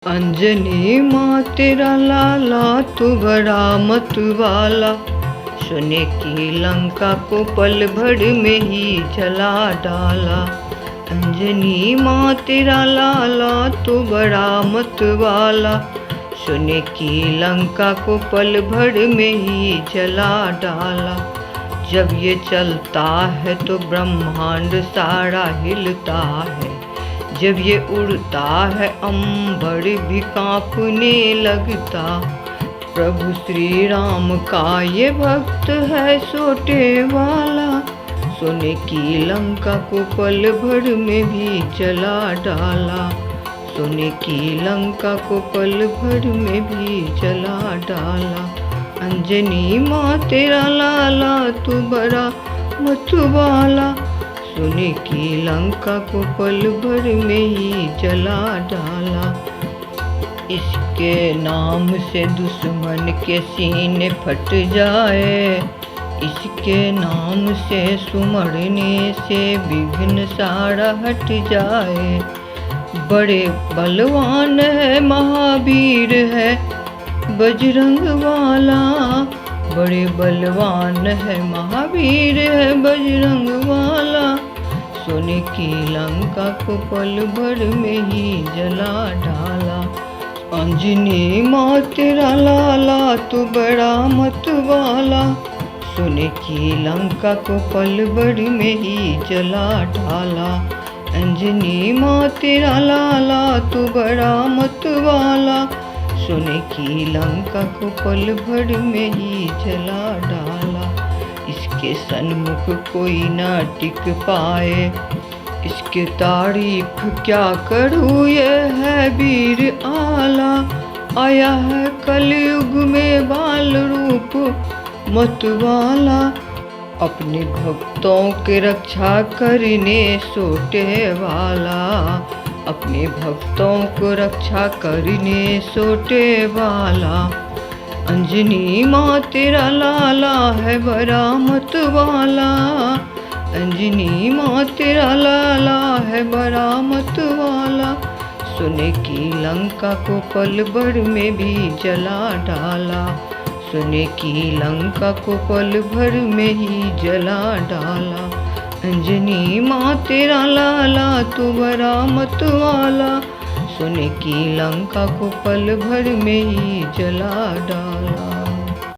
अंजनी माँ तेरा लाला तू बड़ा मतवाला, सोने की लंका को पल भर में ही जला डाला। अंजनी माँ तेरा लाला तू बड़ा मतवाला, सोने की लंका को पल भर में ही जला डाला। जब ये चलता है तो ब्रह्मांड सारा हिलता है, जब ये उड़ता है अंबर भी कांपने लगता। प्रभु श्री राम का ये भक्त है सोटे वाला, सोने की लंका को पल भर में भी जला डाला। सोने की लंका को पल भर में भी जला डाला। अंजनी माँ तेरा लाला तू बड़ा मतवाला, सोने की लंका को पल भर में ही जला डाला। इसके नाम से दुश्मन के सीने फट जाए, इसके नाम से सुमरने से विघ्न सारा हट जाए। बड़े बलवान है महावीर है बजरंग वाला, बड़े बलवान है महावीर है बजरंग वाला। सोने की लंका को पल भर में ही जला डाला। अंजनी माँ तेरा लाला तू बड़ा मतवाला, सोने की लंका को पल भर में ही जला डाला। अंजनी माँ तेरा लाला तू बड़ा मतवाला, सोने की लंका को पल भर में ही जला डाला। इसके सन्मुख कोई ना टिक पाए, इसके तारीफ क्या करूँ, ये है वीर आला। आया है कलयुग में बाल रूप मतवाला, अपने भक्तों के रक्षा करने सोटे वाला। अपने भक्तों को रक्षा करने सोटे वाला। अंजनी माँ तेरा लाला है बड़ा मतवाला, अंजनी माँ तेरा लाला है बड़ा मतवाला। सोने की लंका को पल भर में भी जला डाला, सोने की लंका को पल भर में ही जला डाला। अंजनी माँ तेरा लाला तू बड़ा मतवाला, सोने की लंका को पल भर में ही जला डाला।